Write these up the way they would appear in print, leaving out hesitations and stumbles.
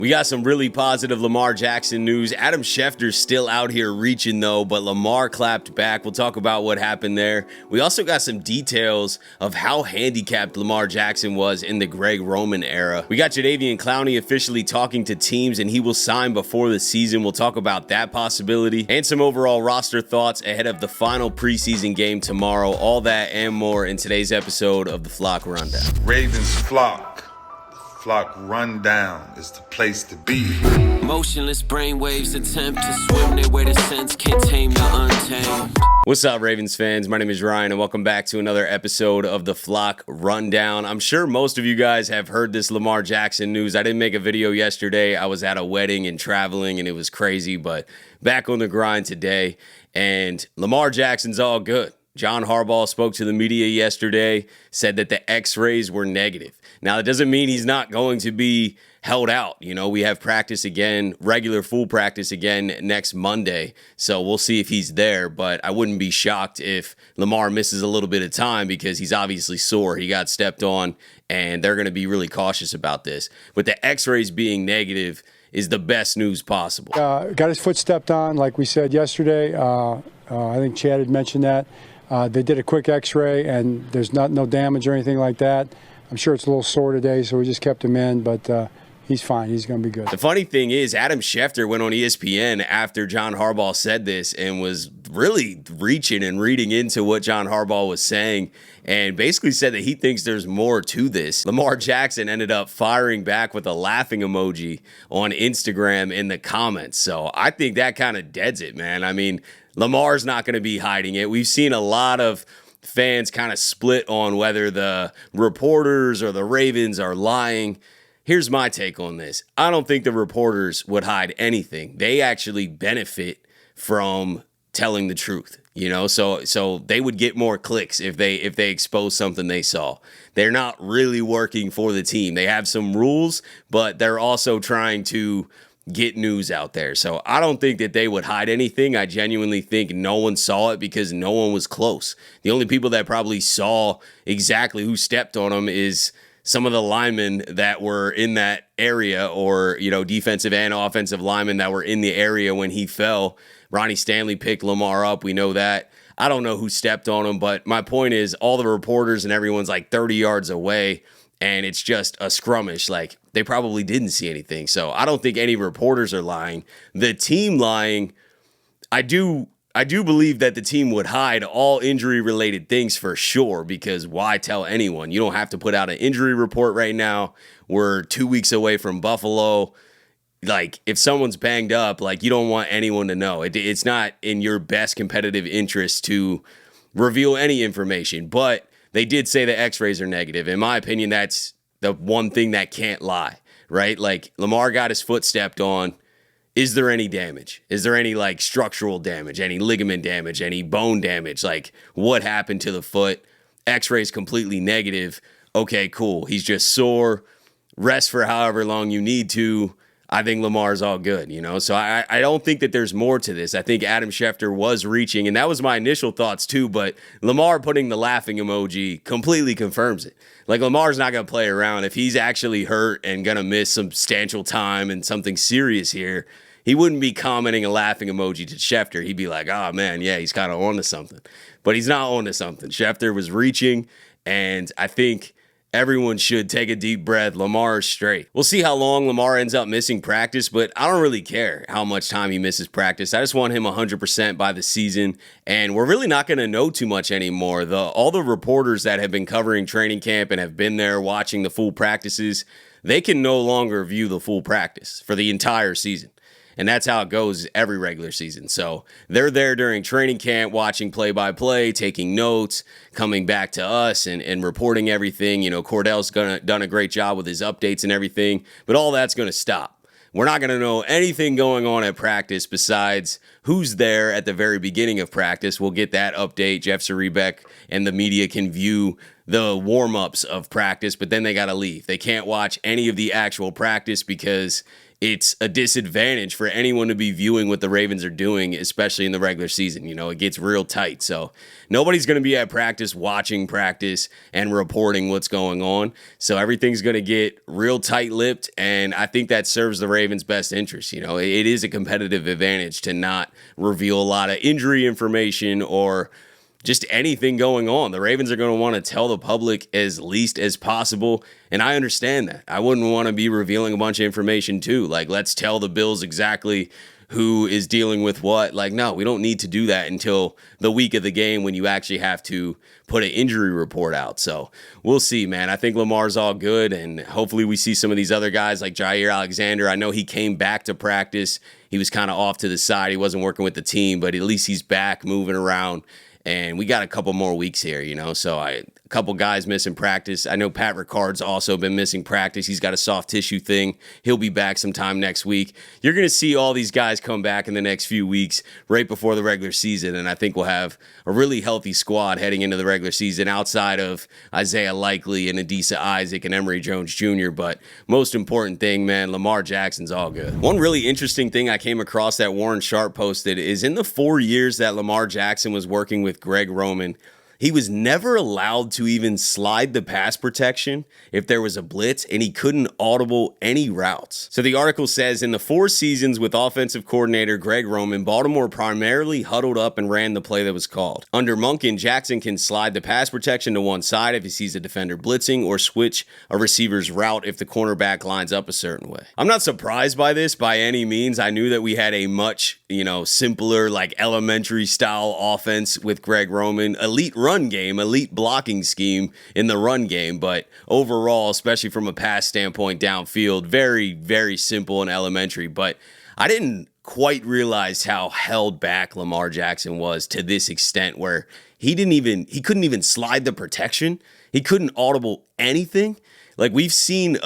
We got some really positive Lamar Jackson news. Adam Schefter's still out here reaching though, but Lamar clapped back. We'll talk about what happened there. We also got some details of how handicapped Lamar Jackson was in the Greg Roman era. We got Jadeveon Clowney officially talking to teams and he will sign before the season. We'll talk about that possibility and some overall roster thoughts ahead of the final preseason game tomorrow. All that and more in today's episode of the Flock Rundown. Ravens Flock. Flock Rundown is the place to be. Motionless brainwaves attempt to swim their way to sense, can't tame the untamed. What's up, Ravens fans? My name is Ryan, and welcome back to another episode of the Flock Rundown. I'm sure most of you guys have heard this Lamar Jackson news. I didn't make a video yesterday. I was at a wedding and traveling, and it was crazy, but back on the grind today, and Lamar Jackson's all good. John Harbaugh spoke to the media yesterday, said that the x-rays were negative. Now, it doesn't mean he's not going to be held out. You know, we have practice again, regular full practice again next Monday. So we'll see if he's there, but I wouldn't be shocked if Lamar misses a little bit of time because he's obviously sore. He got stepped on, and they're going to be really cautious about this. But the x-rays being negative is the best news possible. Got his foot stepped on, like we said yesterday. I think Chad had mentioned that. They did a quick x-ray, and there's no damage or anything like that. I'm sure it's a little sore today, so we just kept him in, but he's fine. He's going to be good. The funny thing is, Adam Schefter went on ESPN after John Harbaugh said this and was really reaching and reading into what John Harbaugh was saying and basically said that he thinks there's more to this. Lamar Jackson ended up firing back with a laughing emoji on Instagram in the comments. So I think that kind of deads it, man. I mean, Lamar's not going to be hiding it. We've seen a lot of fans kind of split on whether the reporters or the Ravens are lying. Here's my take on this. I don't think the reporters would hide anything. They actually benefit from telling the truth, you know? So they would get more clicks if they expose something they saw. They're not really working for the team. They have some rules, but they're also trying to get news out there. So I don't think that they would hide anything. I genuinely think no one saw it because no one was close. The only people that probably saw exactly who stepped on them is some of the linemen that were in that area, or, you know, defensive and offensive linemen that were in the area when he fell. Ronnie Stanley picked Lamar up. We know that. I don't know who stepped on him, but my point is all the reporters and everyone's like 30 yards away, and it's just a scrummish. Like, they probably didn't see anything. So I don't think any reporters are lying. The team lying, I do believe that the team would hide all injury-related things for sure, because why tell anyone? You don't have to put out an injury report right now. We're 2 weeks away from Buffalo. Like, if someone's banged up, like, you don't want anyone to know. It's not in your best competitive interest to reveal any information, but they did say the x-rays are negative. In my opinion, that's the one thing that can't lie, right? Like, Lamar got his foot stepped on. Is there any damage? Is there any, like, structural damage, any ligament damage, any bone damage? Like, what happened to the foot? X-rays completely negative. Okay, cool. He's just sore. Rest for however long you need to. I think Lamar's all good, you know? So I don't think that there's more to this. I think Adam Schefter was reaching, and that was my initial thoughts too, but Lamar putting the laughing emoji completely confirms it. Like, Lamar's not going to play around. If he's actually hurt and going to miss substantial time and something serious here, he wouldn't be commenting a laughing emoji to Schefter. He'd be like, oh, man, yeah, he's kind of on to something. But he's not on to something. Schefter was reaching, and I think everyone should take a deep breath. Lamar is straight. We'll see how long Lamar ends up missing practice, but I don't really care how much time he misses practice. I just want him 100% by the season, and we're really not going to know too much anymore. All the reporters that have been covering training camp and have been there watching the full practices, they can no longer view the full practice for the entire season. And that's how it goes every regular season. So they're there during training camp, watching play-by-play, taking notes, coming back to us and reporting everything. You know, Cordell's done a great job with his updates and everything, but all that's going to stop. We're not going to know anything going on at practice besides who's there at the very beginning of practice. We'll get that update. Jeff Sarebek and the media can view the warm-ups of practice, but then they got to leave. They can't watch any of the actual practice because it's a disadvantage for anyone to be viewing what the Ravens are doing, especially in the regular season. You know, it gets real tight. So nobody's going to be at practice watching practice and reporting what's going on. So everything's going to get real tight-lipped, and I think that serves the Ravens' best interest. You know, it is a competitive advantage to not reveal a lot of injury information or just anything going on. The Ravens are going to want to tell the public as least as possible, and I understand that. I wouldn't want to be revealing a bunch of information too. Like, let's tell the Bills exactly who is dealing with what. Like, no, we don't need to do that until the week of the game when you actually have to put an injury report out. So we'll see, man. I think Lamar's all good, and hopefully we see some of these other guys like Jair Alexander. I know he came back to practice. He was kind of off to the side. He wasn't working with the team, but at least he's back moving around. And we got a couple more weeks here, you know, so a couple guys missing practice. I know Pat Ricard's also been missing practice. He's got a soft tissue thing. He'll be back sometime next week. You're going to see all these guys come back in the next few weeks right before the regular season, and I think we'll have a really healthy squad heading into the regular season outside of Isaiah Likely and Adisa Isaac and Emory Jones Jr., but most important thing, man, Lamar Jackson's all good. One really interesting thing I came across that Warren Sharp posted is in the 4 years that Lamar Jackson was working with Greg Roman, he was never allowed to even slide the pass protection if there was a blitz, and he couldn't audible any routes. So the article says, in the 4 seasons with offensive coordinator Greg Roman, Baltimore primarily huddled up and ran the play that was called. Under Monken, Jackson can slide the pass protection to one side if he sees a defender blitzing, or switch a receiver's route if the cornerback lines up a certain way. I'm not surprised by this by any means. I knew that we had a much, simpler, like elementary style offense with Greg Roman, elite run game, elite blocking scheme in the run game, but overall, especially from a pass standpoint downfield, very, very simple and elementary. But I didn't quite realize how held back Lamar Jackson was to this extent where he couldn't even slide the protection. He couldn't audible anything. Like, we've seen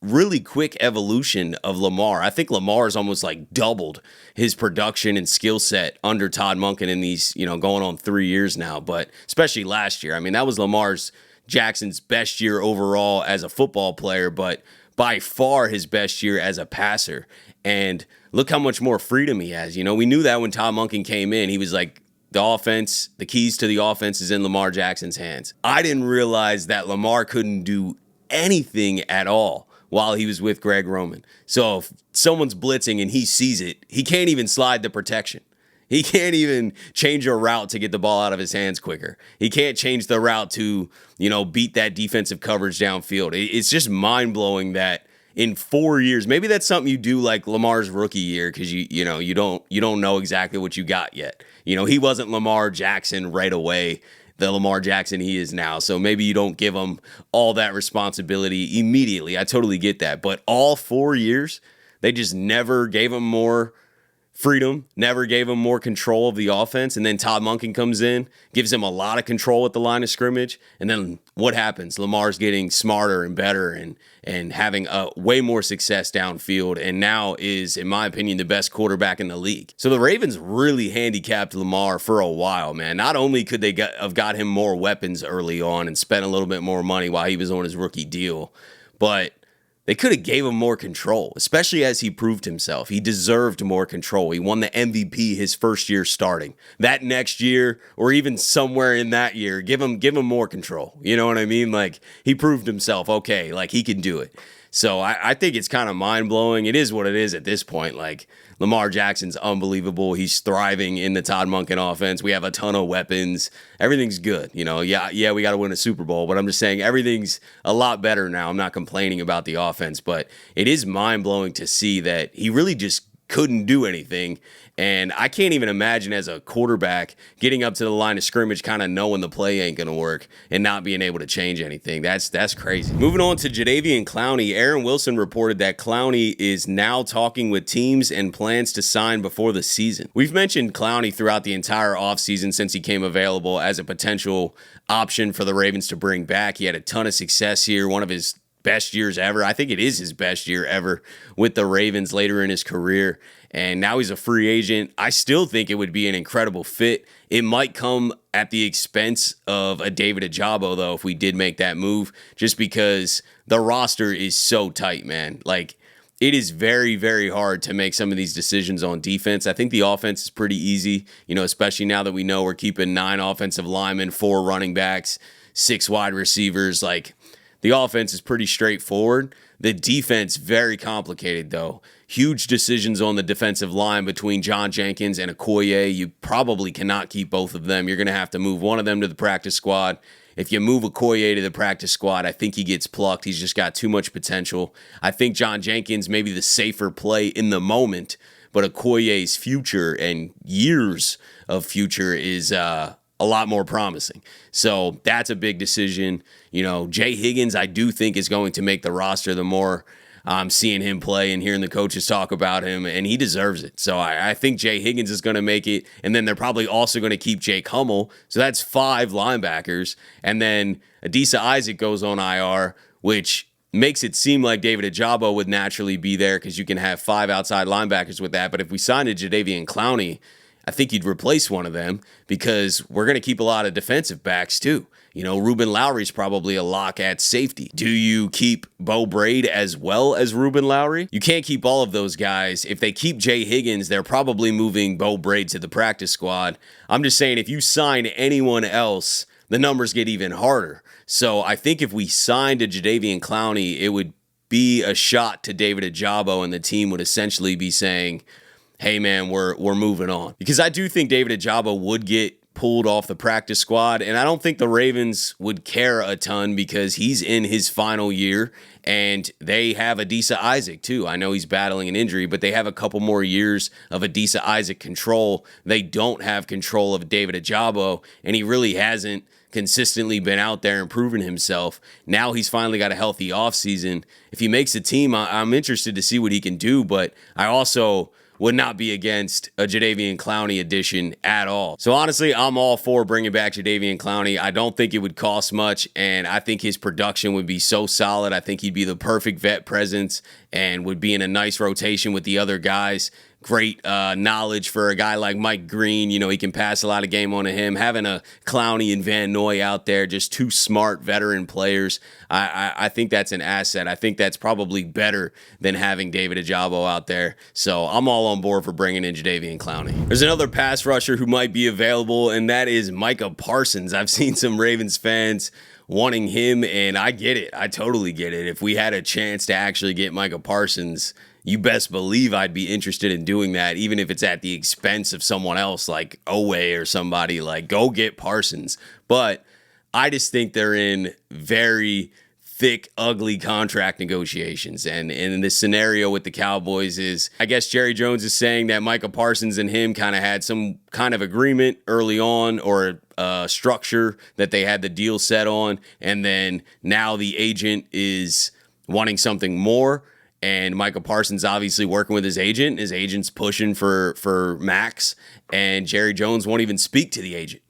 really quick evolution of Lamar. I think Lamar's almost like doubled his production and skill set under Todd Monken in these, going on 3 years now, but especially last year. I mean, that was Jackson's best year overall as a football player, but by far his best year as a passer. And look how much more freedom he has. We knew that when Todd Monken came in, he was like, the keys to the offense is in Lamar Jackson's hands. I didn't realize that Lamar couldn't do anything at all while he was with Greg Roman. So if someone's blitzing and he sees it, he can't even slide the protection. He can't even change a route to get the ball out of his hands quicker. He can't change the route to, beat that defensive coverage downfield. It's just mind-blowing that in 4 years, maybe that's something you do like Lamar's rookie year because you don't know exactly what you got yet. He wasn't Lamar Jackson right away, the Lamar Jackson he is now. So maybe you don't give him all that responsibility immediately. I totally get that. But all 4 years, they just never gave him more freedom, never gave him more control of the offense. And then Todd Monken comes in, gives him a lot of control at the line of scrimmage. And then what happens? Lamar's getting smarter and better and having way more success downfield, and now is, in my opinion, the best quarterback in the league. So the Ravens really handicapped Lamar for a while, man. Not only could they have got him more weapons early on and spent a little bit more money while he was on his rookie deal, but they could have gave him more control, especially as he proved himself. He deserved more control. He won the MVP his first year starting. That next year, or even somewhere in that year, give him more control. You know what I mean? Like, he proved himself, okay, like he can do it. So I think it's kind of mind-blowing. It is what it is at this point. Like, Lamar Jackson's unbelievable. He's thriving in the Todd Monken offense. We have a ton of weapons. Everything's good. Yeah, we got to win a Super Bowl, but I'm just saying everything's a lot better now. I'm not complaining about the offense, but it is mind-blowing to see that he really just couldn't do anything. And I can't even imagine as a quarterback getting up to the line of scrimmage kind of knowing the play ain't going to work and not being able to change anything. That's crazy. Moving on to Jadeveon Clowney, Aaron Wilson reported that Clowney is now talking with teams and plans to sign before the season. We've mentioned Clowney throughout the entire offseason since he came available as a potential option for the Ravens to bring back. He had a ton of success here, one of his best years ever. I think it is his best year ever with the Ravens later in his career. And now he's a free agent. I still think it would be an incredible fit. It might come at the expense of a David Ojabo, though, if we did make that move, just because the roster is so tight, man. Like, it is very, very hard to make some of these decisions on defense. I think the offense is pretty easy, especially now that we know we're keeping 9 offensive linemen, 4 running backs, 6 wide receivers. Like, the offense is pretty straightforward. The defense, very complicated, though. Huge decisions on the defensive line between John Jenkins and Okoye. You probably cannot keep both of them. You're going to have to move one of them to the practice squad. If you move Okoye to the practice squad, I think he gets plucked. He's just got too much potential. I think John Jenkins may be the safer play in the moment, but Okoye's future and years of future is a lot more promising. So that's a big decision. Jay Higgins, I do think, is going to make the roster the more I'm seeing him play and hearing the coaches talk about him, and he deserves it. So I think Jay Higgins is going to make it, and then they're probably also going to keep Jake Hummel. So that's 5 linebackers, and then Adisa Isaac goes on IR, which makes it seem like David Ojabo would naturally be there because you can have 5 outside linebackers with that. But if we signed a Jadeveon Clowney, I think you'd replace one of them because we're going to keep a lot of defensive backs too. Ruben Lowry's probably a lock at safety. Do you keep Bo Braid as well as Ruben Lowry? You can't keep all of those guys. If they keep Jay Higgins, they're probably moving Bo Braid to the practice squad. I'm just saying, if you sign anyone else, the numbers get even harder. So I think if we signed a Jadeveon Clowney, it would be a shot to David Ojabo, and the team would essentially be saying, hey man, we're moving on. Because I do think David Ojabo would get pulled off the practice squad, and I don't think the Ravens would care a ton because he's in his final year, and they have Adisa Isaac too. I know he's battling an injury, but they have a couple more years of Adisa Isaac control. They don't have control of David Ojabo, and he really hasn't consistently been out there and proven himself. Now he's finally got a healthy offseason. If he makes a team, I'm interested to see what he can do, but I also would not be against a Jadeveon Clowney addition at all. So honestly, I'm all for bringing back Jadeveon Clowney. I don't think it would cost much, and I think his production would be so solid. I think he'd be the perfect vet presence and would be in a nice rotation with the other guys. Great knowledge for a guy like Mike Green. He can pass a lot of game on to him. Having a Clowney and Van Noy out there, just 2 smart veteran players, I think that's an asset. I think that's probably better than having David Ojabo out there. So I'm all on board for bringing in Jadeveon Clowney. There's another pass rusher who might be available, and that is Micah Parsons. I've seen some Ravens fans wanting him, and I get it. I totally get it. If we had a chance to actually get Micah Parsons, you best believe I'd be interested in doing that, even if it's at the expense of someone else like Owe or somebody. Like, go get Parsons. But I just think they're in very thick, ugly contract negotiations. And in this scenario with the Cowboys is, I guess Jerry Jones is saying that Micah Parsons and him kind of had some kind of agreement early on, or structure that they had the deal set on. And then now the agent is wanting something more. And Micah Parsons obviously working with his agent. His agent's pushing for max, and Jerry Jones won't even speak to the agent.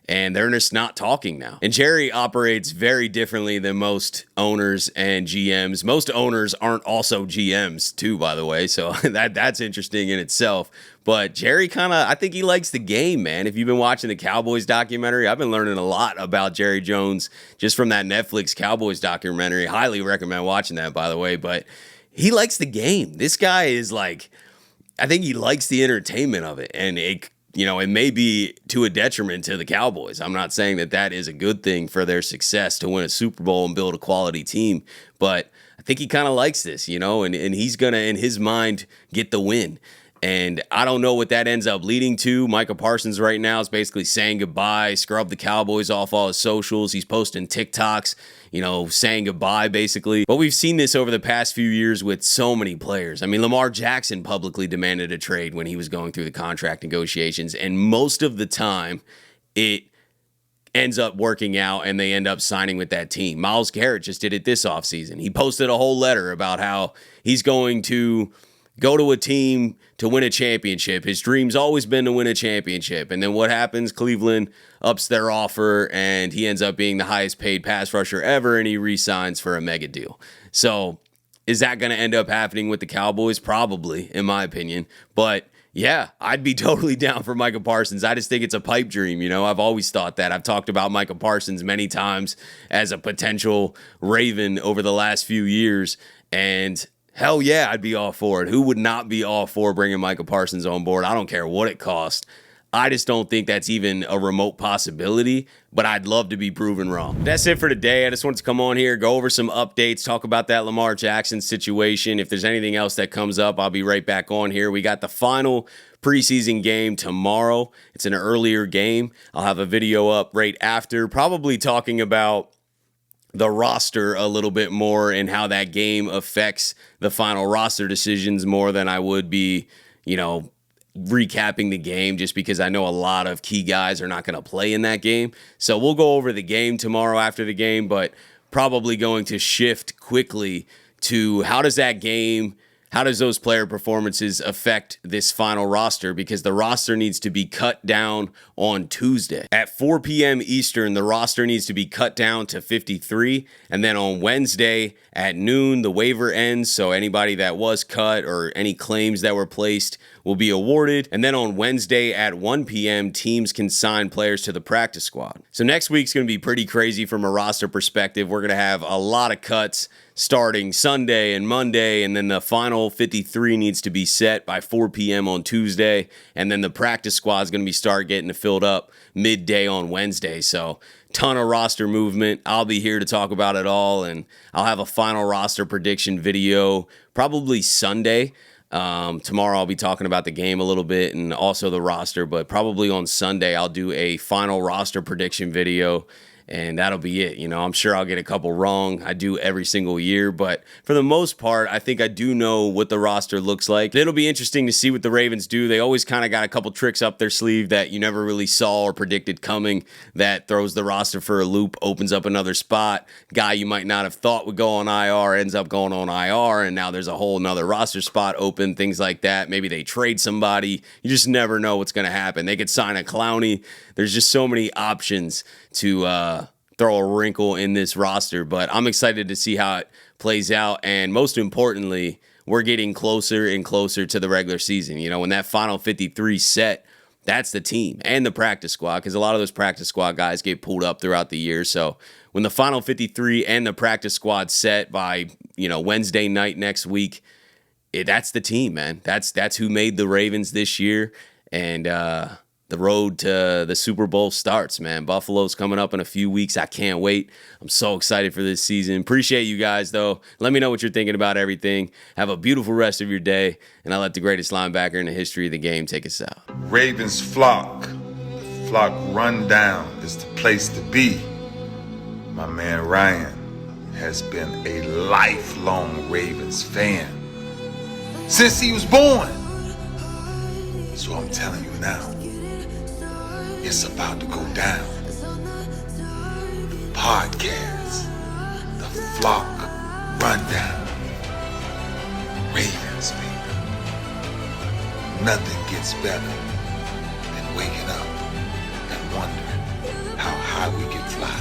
And they're just not talking now. And Jerry operates very differently than most owners and GMs. Most owners aren't also GMs too, by the way. So that's interesting in itself. But Jerry I think he likes the game, man. If you've been watching the Cowboys documentary, I've been learning a lot about Jerry Jones just from that Netflix Cowboys documentary. Highly recommend watching that, by the way. But he likes the game. This guy is like, I think he likes the entertainment of it. And it may be to a detriment to the Cowboys. I'm not saying that is a good thing for their success to win a Super Bowl and build a quality team. But I think he kind of likes this, and he's going to, in his mind, get the win. And I don't know what that ends up leading to. Micah Parsons right now is basically saying goodbye, scrub the Cowboys off all his socials. He's posting TikToks, saying goodbye basically. But we've seen this over the past few years with so many players. I mean, Lamar Jackson publicly demanded a trade when he was going through the contract negotiations. And most of the time, it ends up working out and they end up signing with that team. Myles Garrett just did it this offseason. He posted a whole letter about how he's going to go to a team to win a championship. His dream's always been to win a championship. And then what happens? Cleveland ups their offer and he ends up being the highest paid pass rusher ever, and he re-signs for a mega deal. So is that going to end up happening with the Cowboys? Probably, in my opinion. But Yeah, I'd be totally down for Micah Parsons. I just think it's a pipe dream. I've always thought that. I've talked about Micah Parsons many times as a potential Raven over the last few years. And hell yeah, I'd be all for it. Who would not be all for bringing Micah Parsons on board? I don't care what it costs. I just don't think that's even a remote possibility, but I'd love to be proven wrong. That's it for today. I just wanted to come on here, go over some updates, talk about that Lamar Jackson situation. If there's anything else that comes up, I'll be right back on here. We got the final preseason game tomorrow. It's an earlier game. I'll have a video up right after, probably talking about the roster a little bit more and how that game affects the final roster decisions more than I would be, recapping the game, just because I know a lot of key guys are not going to play in that game. So we'll go over the game tomorrow after the game, but probably going to shift quickly to how does those player performances affect this final roster, because the roster needs to be cut down on Tuesday. At 4 p.m. Eastern, the roster needs to be cut down to 53, and then on Wednesday at noon, the waiver ends, so anybody that was cut or any claims that were placed will be awarded. And then on Wednesday at 1 p.m., teams can sign players to the practice squad. So next week's going to be pretty crazy from a roster perspective. We're going to have a lot of cuts starting Sunday and Monday, and then the final 53 needs to be set by 4 p.m. on Tuesday, and then the practice squad is going to be start getting it filled up midday on Wednesday. So ton of roster movement. I'll be here to talk about it all, and I'll have a final roster prediction video probably Sunday. Tomorrow I'll be talking about the game a little bit and also the roster, but probably on Sunday I'll do a final roster prediction video, and that'll be it. I'm sure I'll get a couple wrong. I do every single year, but for the most part, I think I do know what the roster looks like. It'll be interesting to see what the Ravens do. They always kind of got a couple tricks up their sleeve that you never really saw or predicted coming, that throws the roster for a loop, opens up another spot. Guy you might not have thought would go on IR ends up going on IR, and now there's a whole nother roster spot open, things like that. Maybe they trade somebody. You just never know what's going to happen. They could sign a Clowney. There's just so many options to throw a wrinkle in this roster, but I'm excited to see how it plays out. And most importantly, we're getting closer and closer to the regular season. When that final 53 set, that's the team and the practice squad, because a lot of those practice squad guys get pulled up throughout the year. So when the final 53 and the practice squad set by, Wednesday night next week, that's the team, man. That's who made the Ravens this year. And, the road to the Super Bowl starts, man. Buffalo's coming up in a few weeks. I can't wait. I'm so excited for this season. Appreciate you guys, though. Let me know what you're thinking about everything. Have a beautiful rest of your day, and I'll let the greatest linebacker in the history of the game take us out. Ravens flock. The flock rundown is the place to be. My man Ryan has been a lifelong Ravens fan since he was born. So I'm telling you now, it's about to go down. The podcast, the flock rundown. Ravens, baby. Nothing gets better than waking up and wondering how high we can fly.